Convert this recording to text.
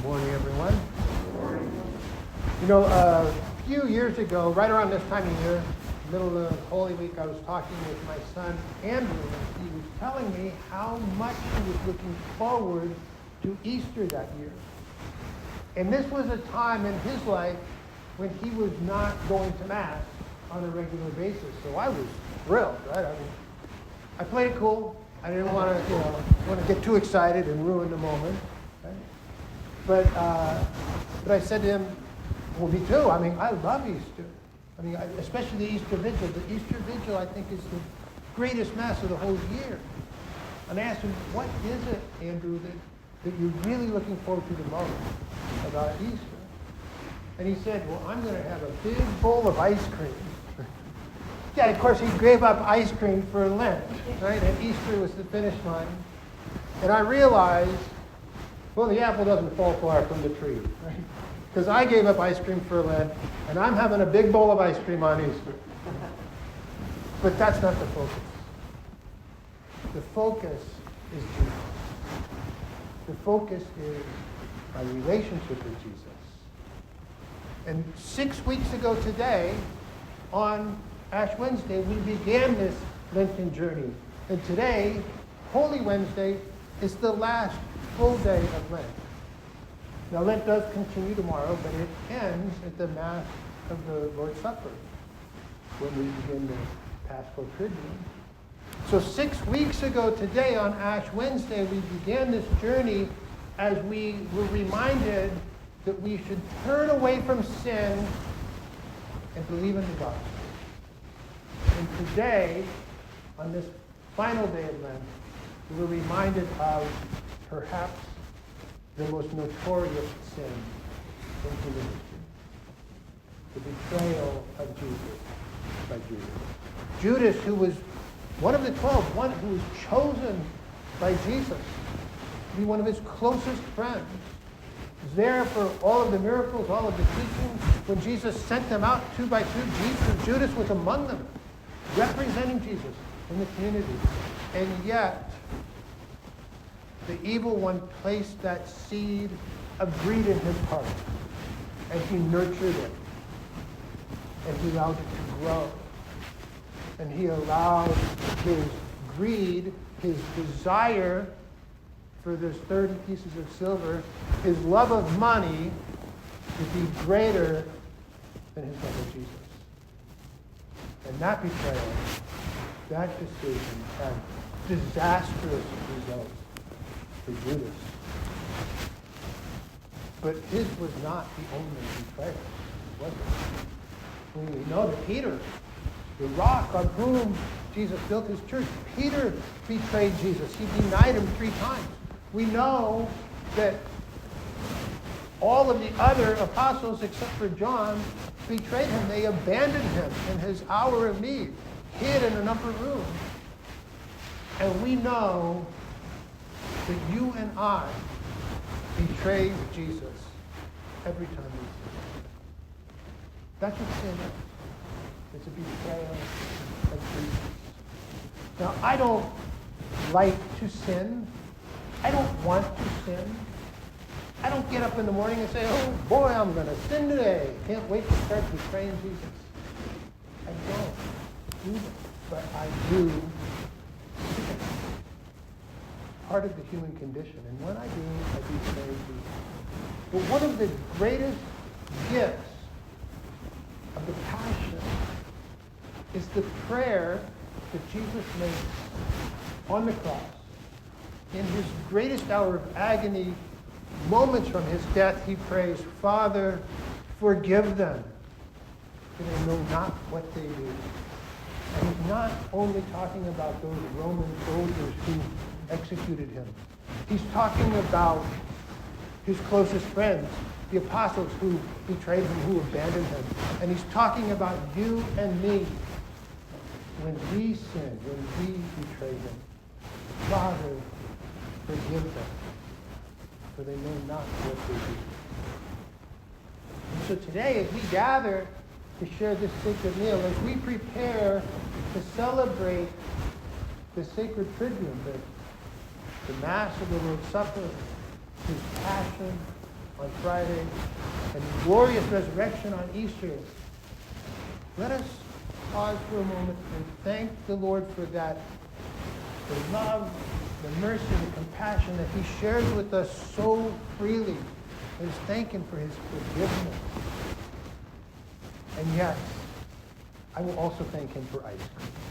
Morning, everyone. You know, a few years ago, right around this time of year, middle of Holy Week, I was talking with my son, Andrew, and he was telling me how much he was looking forward to Easter that year. And this was a time in his life when he was not going to Mass on a regular basis. So I was thrilled, right? I played it cool. I didn't want to, get too excited and ruin the moment. Right? But I said to him, well, me too. I mean, I love Easter. I mean, especially the Easter Vigil. The Easter Vigil, I think, is the greatest Mass of the whole year. And I asked him, what is it, Andrew, that you're really looking forward to the most about Easter? And he said, well, I'm going to have a big bowl of ice cream. Yeah, of course, he gave up ice cream for Lent, right? And Easter was the finish line. And I realized, well, the apple doesn't fall far from the tree, right? Because I gave up ice cream for Lent, and I'm having a big bowl of ice cream on Easter. But that's not the focus. The focus is Jesus. The focus is my relationship with Jesus. And 6 weeks ago today, on Ash Wednesday, we began this Lenten journey. And today, Holy Wednesday, is the last full day of Lent. Now, Lent does continue tomorrow, but it ends at the Mass of the Lord's Supper, when we begin the Paschal Triduum. So 6 weeks ago today, on Ash Wednesday, we began this journey as we were reminded that we should turn away from sin and believe in the gospel. And today, on this final day of Lent, we were reminded of perhaps the most notorious sin in human history: the betrayal of Jesus by Judas. Judas, who was one of the 12, one who was chosen by Jesus to be one of his closest friends, was there for all of the miracles, all of the teaching. When Jesus sent them out 2 by 2, Judas was among them, representing Jesus in the community. And yet, the evil one placed that seed of greed in his heart, and he nurtured it, and he allowed it to grow. And he allowed his greed, his desire for those 30 pieces of silver, his love of money, to be greater than his love of Jesus. And that betrayal, that decision, had disastrous results for Judas. But his was not the only betrayal, was it? We know that Peter, the rock on whom Jesus built his church, Peter betrayed Jesus. He denied him 3 times. We know that all of the other apostles, except for John, betrayed him. They abandoned him in his hour of need, hid in an upper room. And we know that you and I betray Jesus every time we sin. That's what sin is. It's a betrayal of Jesus. Now, I don't like to sin. I don't want to sin. I don't get up in the morning and say, oh boy, I'm going to sin today. Can't wait to start betraying Jesus. I don't do that. But I do sin. Part of the human condition. And when I betray Jesus. But one of the greatest gifts of the Passion is the prayer that Jesus makes on the cross. In his greatest hour of agony, moments from his death, he prays, Father, forgive them, for they know not what they do. And he's not only talking about those Roman soldiers who executed him. He's talking about his closest friends, the apostles who betrayed him, who abandoned him. And he's talking about you and me when we sin, when we betray him. Father, forgive them, for they know not what they do. And so today, as we gather to share this sacred meal, as we prepare to celebrate the sacred Triduum, the Mass of the Lord's Supper, his passion, on Friday, and glorious resurrection on Easter. Let us pause for a moment and thank the Lord for that, the love, the mercy, the compassion that he shares with us so freely. Let us thank him for his forgiveness. And yes, I will also thank him for ice cream.